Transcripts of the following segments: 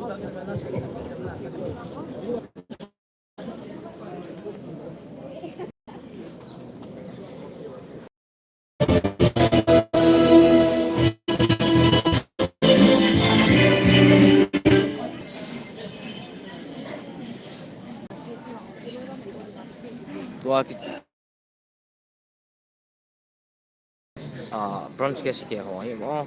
tua brunch ke sike ho hi mo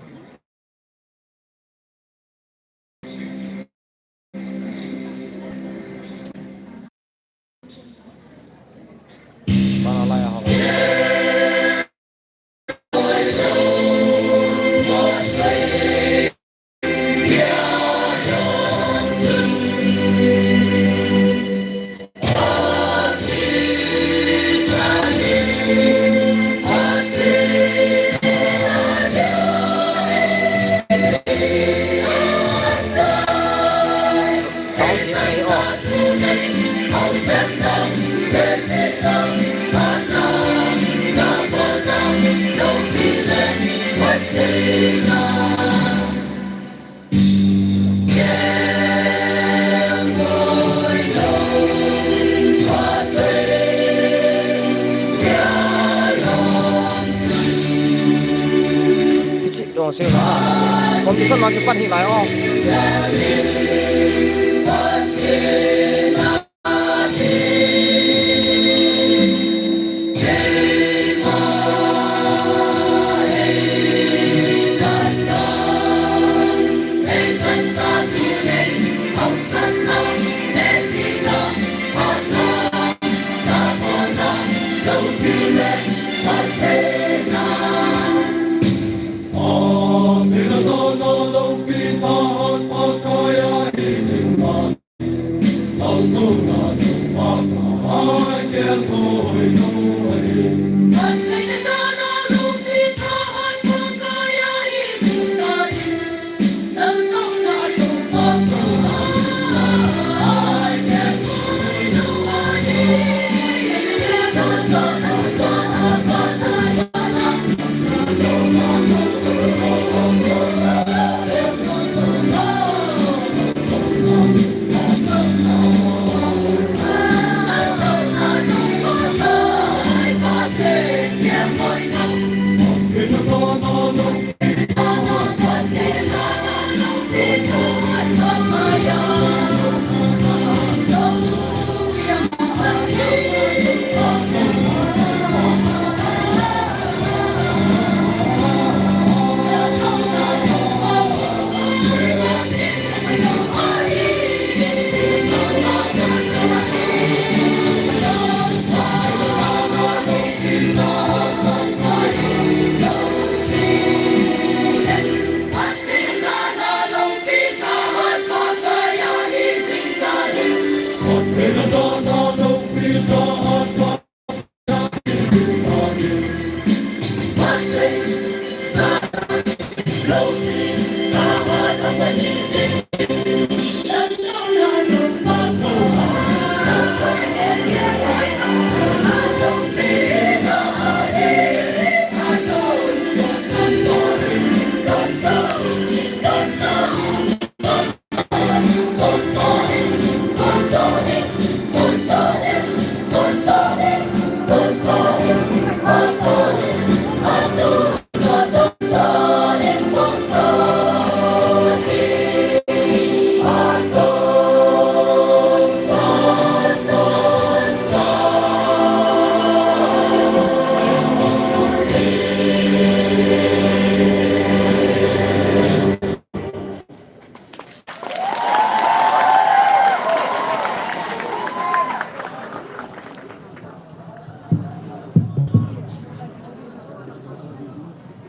para la ya ho sao chỉ này siêu là competition mà cái pan hiện lại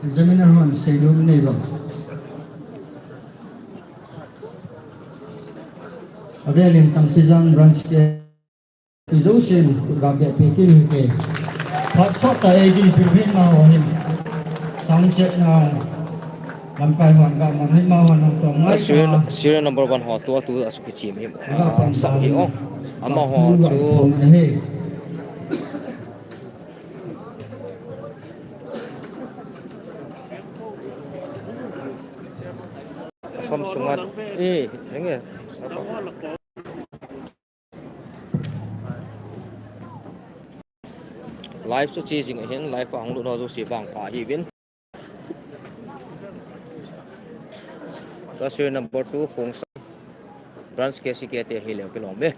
Examiner hon seidum neighbor. Avelin Kamtizang branch ke Izosin gabe pekin ke Pat sota edi pipin ma him Sangchet na lampai hon ga manhim ma hon ang tong ngai serial number 1 ho tu asuki chim hi sa hi ama ho chu Samsungat henge sapa live so chi jing hen live ang lu no zo si bang pa hi win Kasir number 2 Hong Sai branch kesi kete hilem kilong be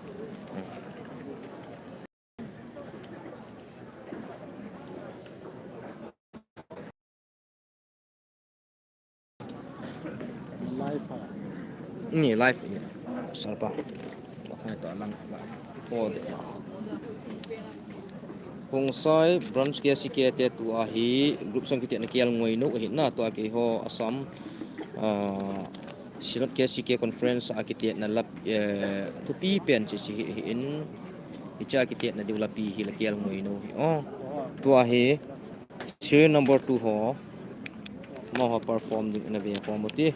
ni live ni salpa hai to lang po de Hong Sai branch kesi kete tu a hi group sang kite na kial ngoi no hi na to ke ho Assam Sinot kesi ke conference akite na lap tu pi pen chi chi in icha kite na diula pi hi la kial ngoi no hi tu a hi serial number 2 ho mo ho perform din na ve ko moti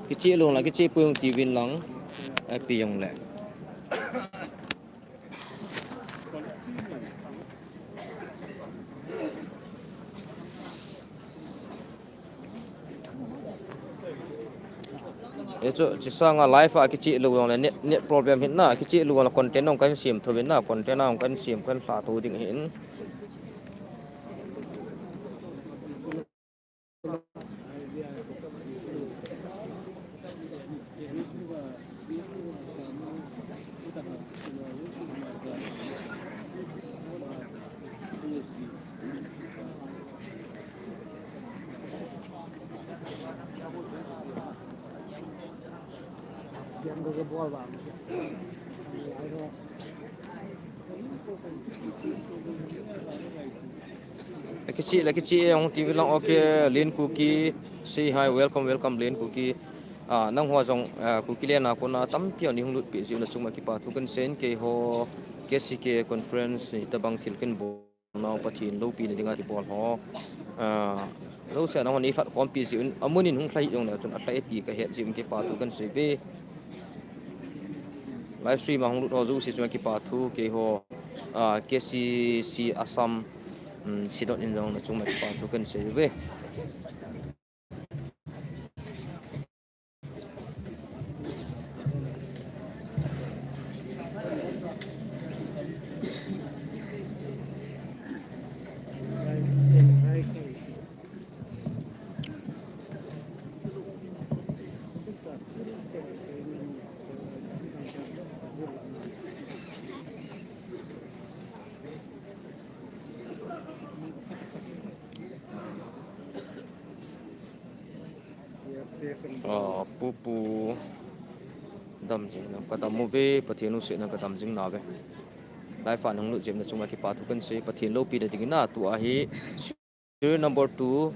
kichi long la kichi pung ti win lang pi yong le echo chisanga live a kichi lu yong le net problem hin na kichi lu la content ong kan sim thobin na content ong kan sim kan pha tu ding hin Kichi ong TV lang okay Lin Cookie say hi welcome Lin Cookie nang hoa jong Cookie le na ko na tam pia ni hung lut pi ji na chuma ki pa thu kan sen ke ho KCK conference ni tabang thilken bo na pathin lo pi ni dinga ti bol ho lo se na ni fat kom pi ji amunin hung thlai yong na chun atlai ti ka het jim ke pa thu kan se be live stream hung lut ho zu si chuma ki pa thu ke ho KCC Assam sidot in dong na chuma ki pa thu kan se be pupu dam jing na ka dam mo ve pathianu se na ka dam jing na ve lai fa nang lu jem na chuma ki pa thu kan se pathin lo pi da ding na tu a hi serial number 2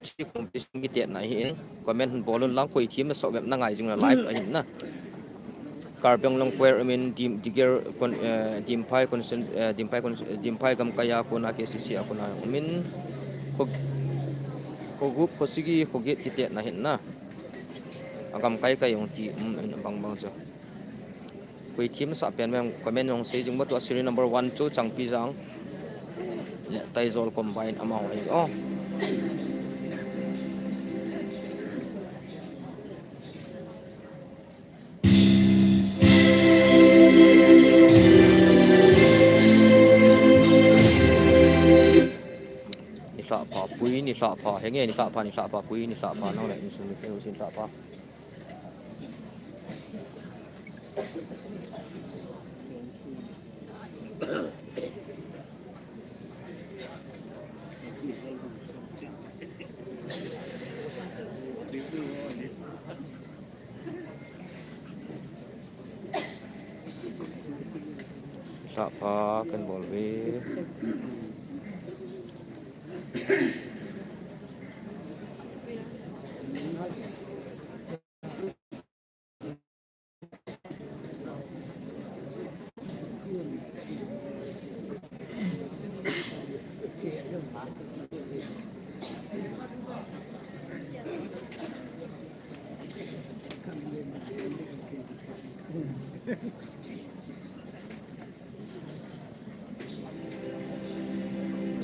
chi competition mi te na hi comment bolon lang koi thim na so web na ngai jing na live a hin na karbeng long kwer I mean diger dim phai gam kaya ko na KCC ko na ko group ko sigi ko get kite na hin na agam kai kai yong ti bang bang so koi thim sa pen mem comment yong se jing ba to serial number 1 chu changpi jang le tai zol combine amount ai sa pa pui ni sa pa henge ni sa pa pui ni sa pa no le ni sun ni sin sa pa sa pa kan bol ve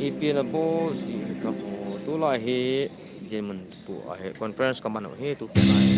ipi na bo si ka ho tu tu la hi jemen tu ahe conference kaman he tu kinai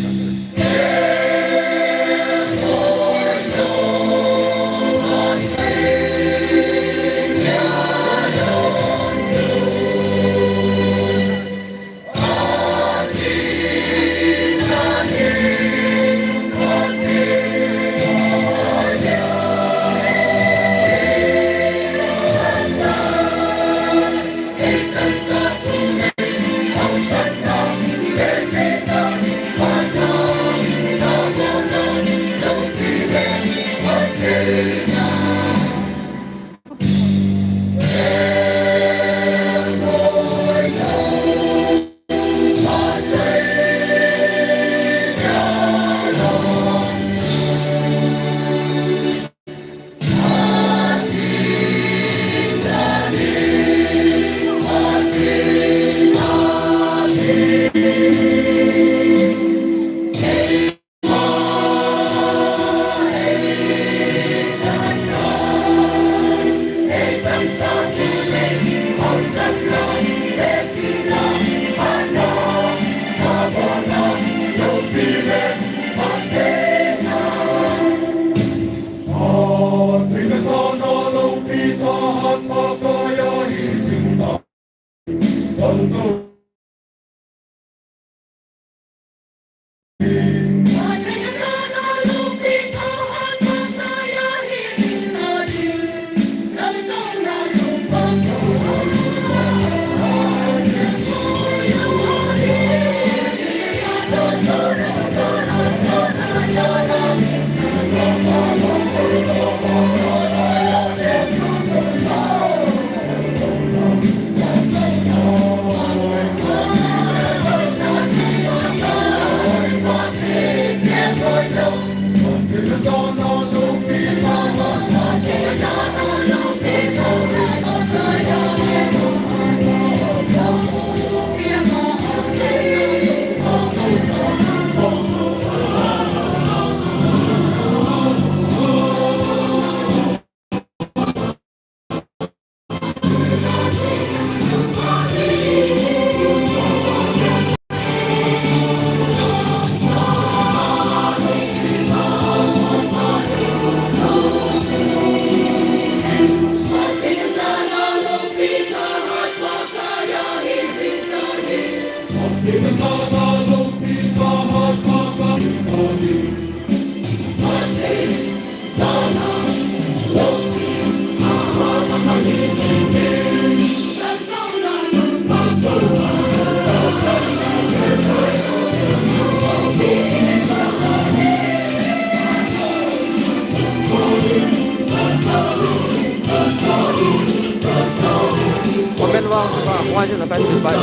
bên vang suka why je na kan di bai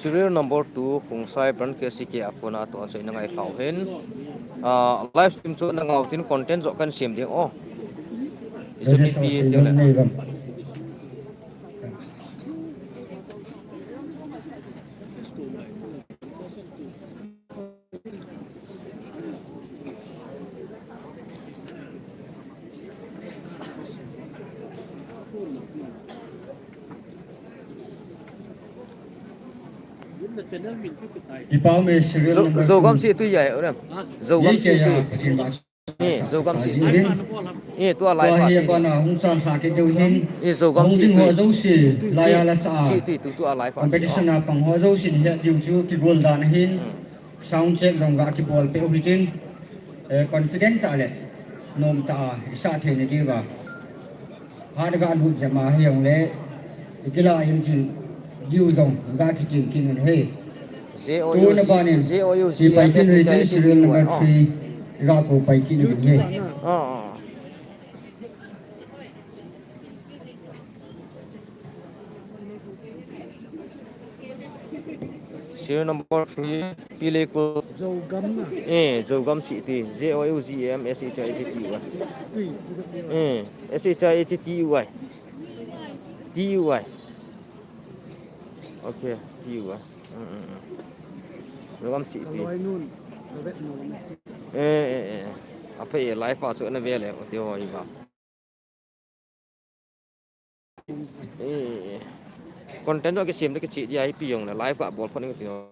serial number 2 kungsai brand ke sike apona to asai na ngai fau hen live stream chu na ngau tin content zo kan sim ding oh izami pi ding le Ipao me serial number zo gam si tu yai ora zo gam si tu ni zo gam si ni tu lai pa hi pa na hung chan kha ke deu hin ni zo gam si ding ho zo si la ya la sa si tu lai pa competition na pang ho zo si hi diu chu ki gol dan hin sound check jong ga ki bol pe hitin confident ta le nom ta sa the ni di ba ha ga an hu jama hi yong le ikila yin chi diu jong ga ki tin kin he ZOU ZOU si pai kin ri tin serial number 3 ga ko pai kin ni he serial number 3 pile ko dầu gấm à Jogam City JOUGM tùy SHITTY TUY okay TUY Jogam City kalau nun kalau bet nun apa ya live pa so na vele o tio iba content do ke sim de ke chi dia pi yong na live ka bol phone ke tio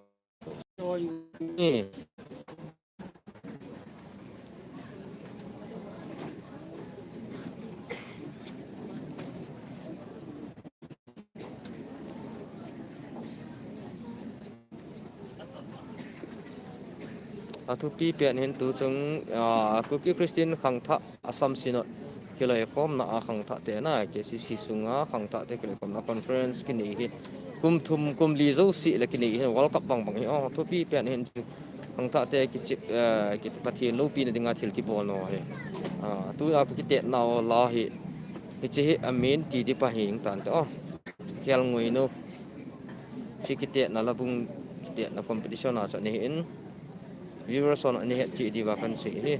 thu pi pian hin tu chung ku ki Christian khang tha asam sinot kilai kom na khang tha te na ke si sunga khang tha te kilai kom na conference ki ni hi kum thum kum li zo si la ki ni hi world cup bang bang hi thu pi pian hin khang tha te ki chip ki pathian lo pi na dinga thil ki bol no he tu a ki te na la hi hi chi amin ti di pa hing tan to khel ngui no chi ki te na la bung ki te na competition na cha ni in viewers on ni het chi di wa kan si hi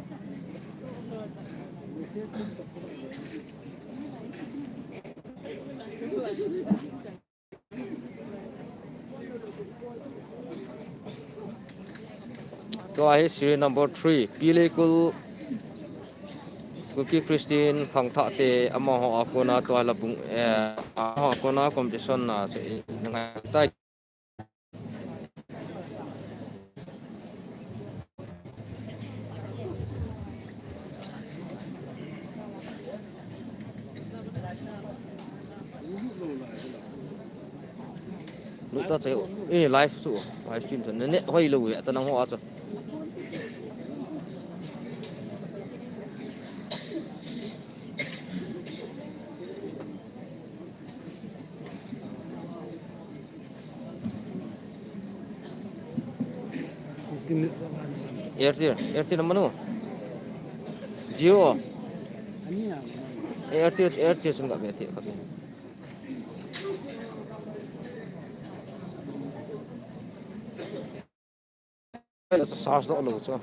to ai serial number 3 Pilekul Kuki Christine khang tha te ama ho akona to ala bung ho akona competition na che ngai tai lúc đó thấy live số stream thì nó hơi lâu vậy tao đang hoa cho Airtel nama nu Jio ini ya Airtel sih nggak bete tapi ada sas dah lo so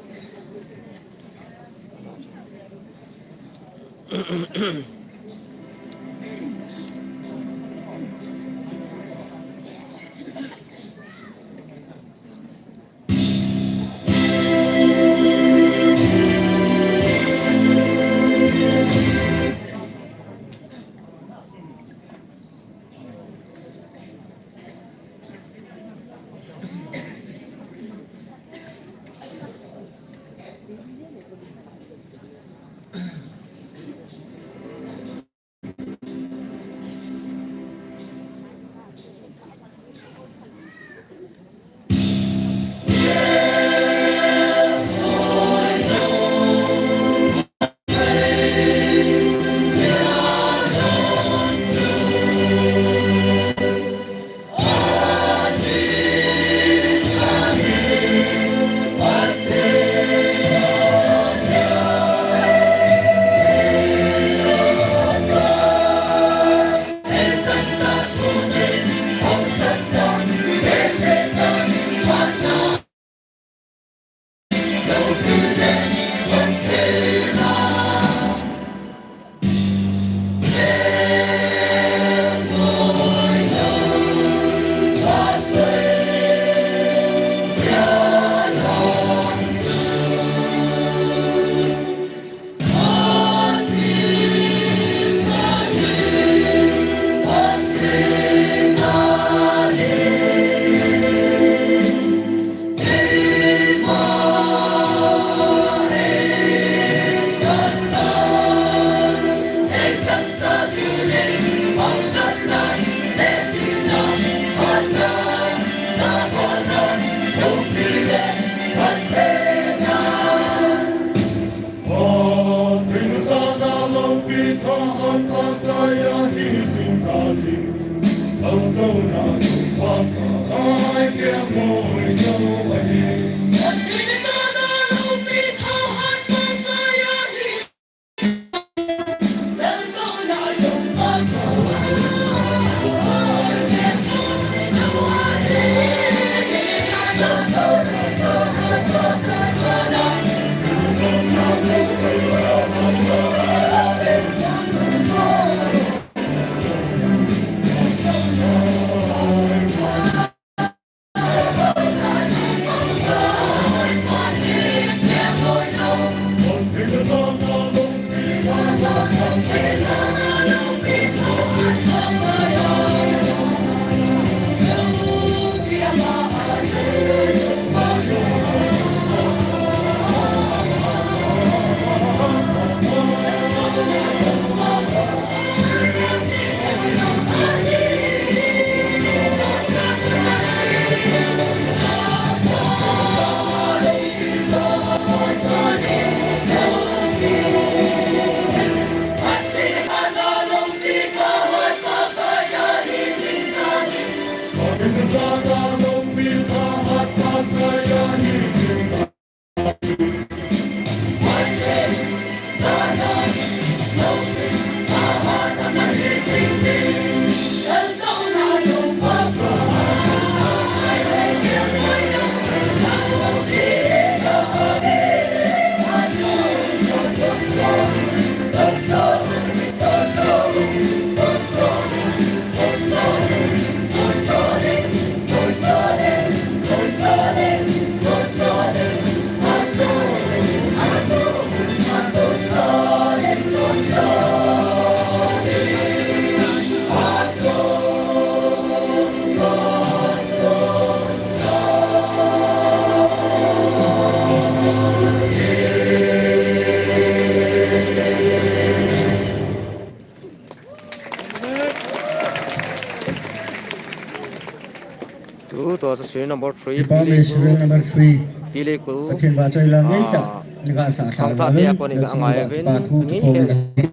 Tu to serial number 3 Ipame serial number 3 pili ku akin ba chai lang ngai ta nga sa sa thong tha lun te ko ni ga ngai ben pa thu ngi ko he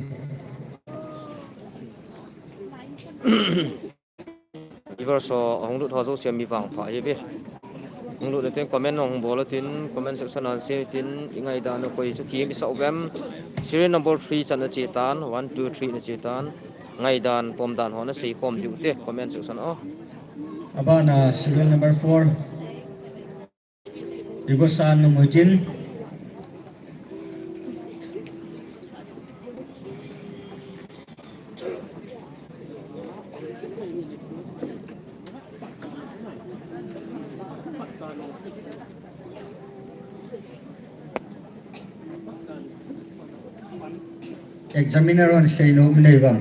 iver so ong lu tho zo siam mi wang pha ye be ong lu le ten comment ong bol tin comment section an se tin ingai da no koi cha thi mi sa gam serial number 3 chan na che tan 1 2 3 na che tan ngai dan pom dan ho na sei kom ju te comment section o abana serial number 4 Rigosan Numujin Examiner on say no bang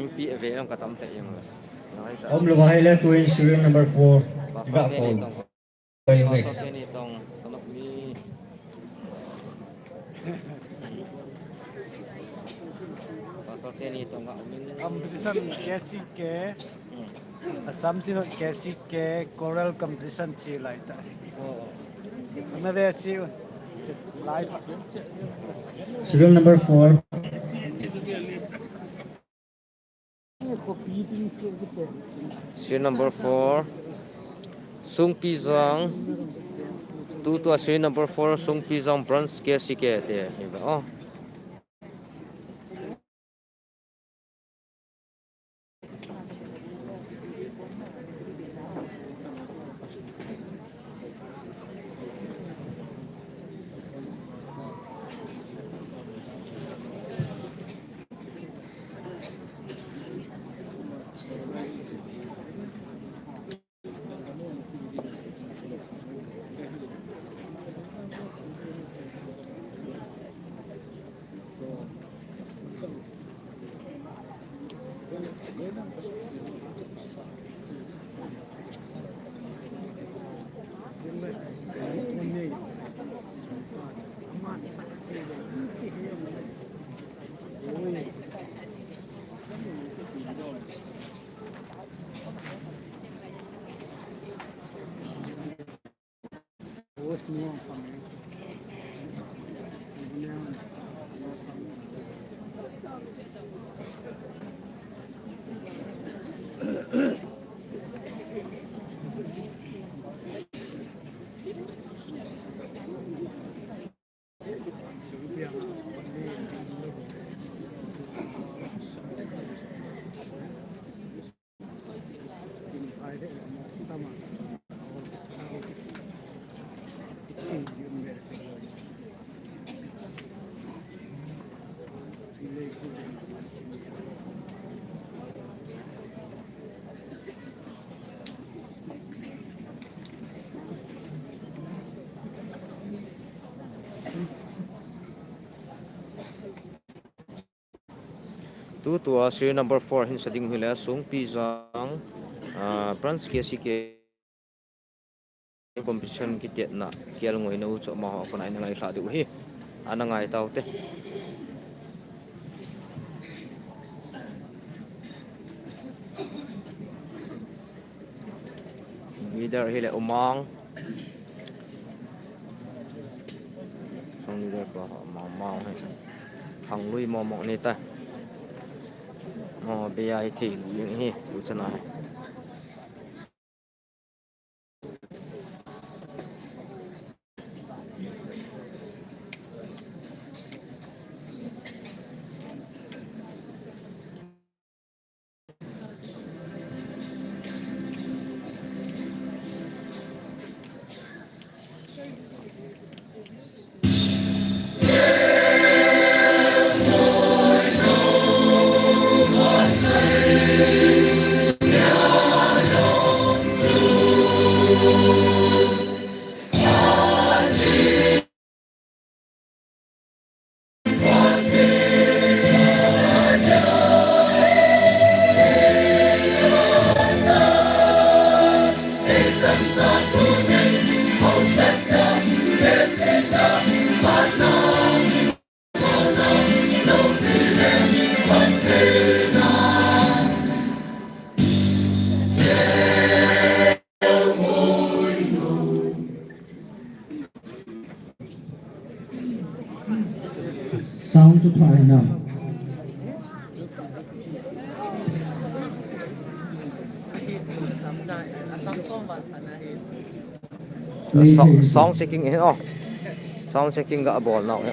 impi ave ang katam te yang ngai ta om lo bahai la tu serial number 4 ga pasal ko ni tong bai ngai pasal ni tong tanok mi pasal ni tong ga min competition kesi ke Assam sino kesi ke choral competition chi lai ta ana de chi live serial number 4 serial number 4 sung pi zang tu tu serial number 4 sung pi zang bronze ke si ke te ni ba oh tu tua seri number 4 hin sading hila sung pizang branch KCK competition kitiat na kial ngoi na ucho ma ko na ngai hla du hi anangai tau te leader hile umang song leader ko mau hai hang lui mo mo ni ta be ai thi lu hi u chana Sound to try now. Sound checking he sound checking ga ball now he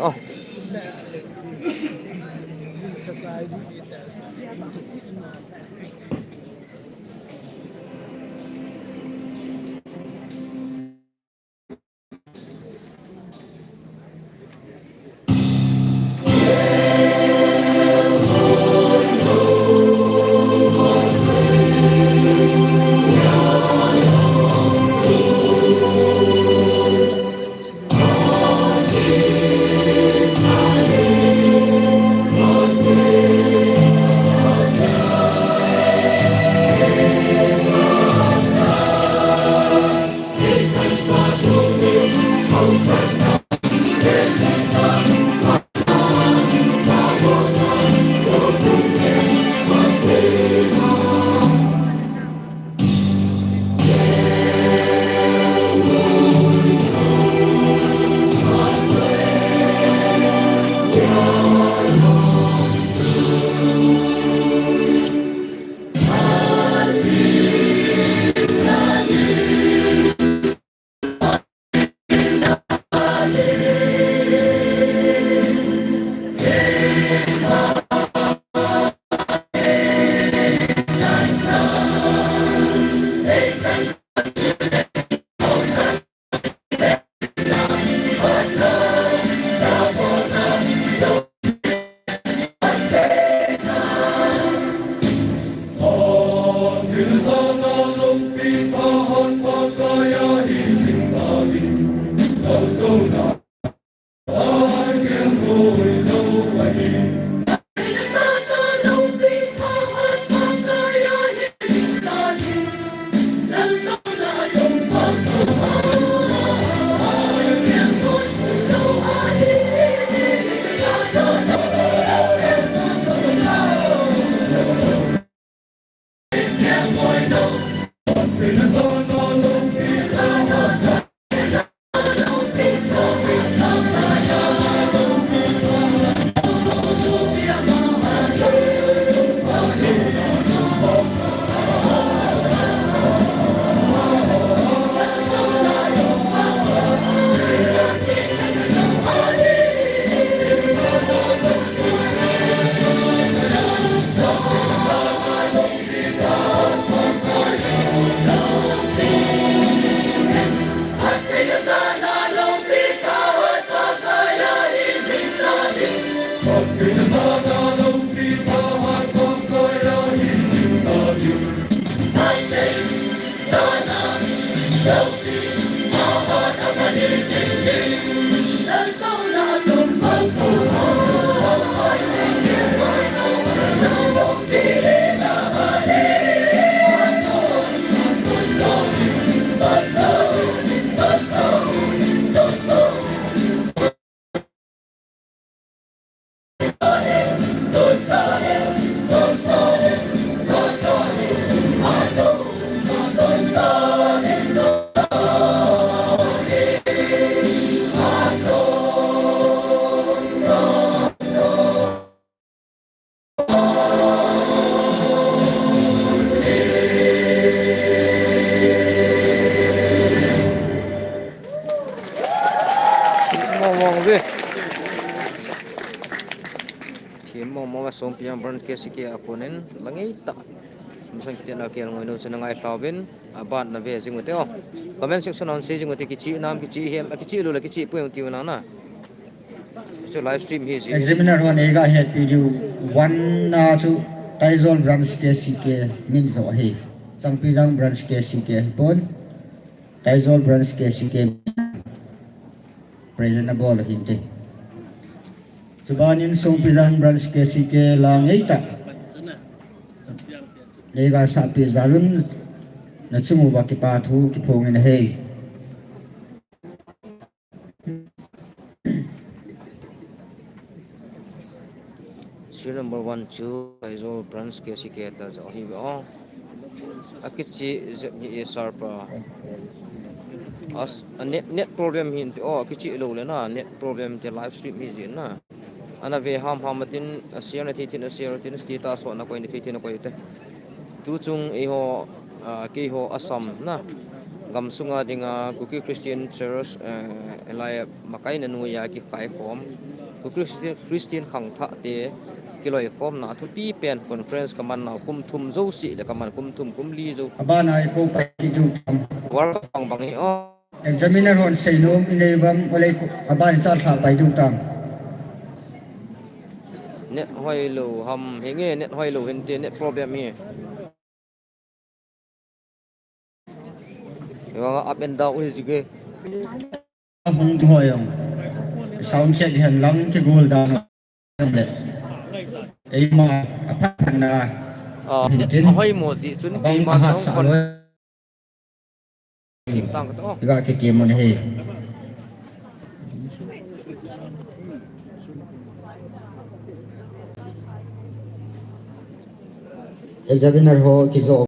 mong về team mong song piang brand ke siki opponent langai ta musang kita nak kian ngoi no senangai flawin abat na ve jing mate o comment section on se jing mate kichi nam kichi hem kichi lu la kichi pu ti na na so live stream hi ji Examiner one ega head video one to Taizol branch KCK means so he Sangpizang branch KCK pon Taizol branch KCK presentable hinte Subanin Sangpizang branch KCK lang eita lega sapi zarun na chumu ba ki pa thu ki phong in he serial number 1 2 Taizol branch KCK ta zo hi o akichi je sarpa as net problem hin o kichi lo le na net problem te live stream hi jin na ana ve ham hamatin share na thitin share tin status so na ko ni thitin ko ite tu chung e ho ke ho asam na gam sunga dinga kuki Christian church elai makai na nu ya ki kai form kuki Christian khang tha te kiloi form na thu pi pen conference kaman na kum thum zo si le kaman kum thum kum li zo abana ko pa ki du war bang bang hi o examiner on say no in bam olay aban cha tha pai du tam net hoi lo ham henge net hoi lo hin te net problem hi yo up and down hi jige hung hoyong sound check han lang ki gol da le ei ma aphan na net hoi mo si chun ti ma ha tong sa kon lo sim tang to ga ki ke mon he examiner ho ki zo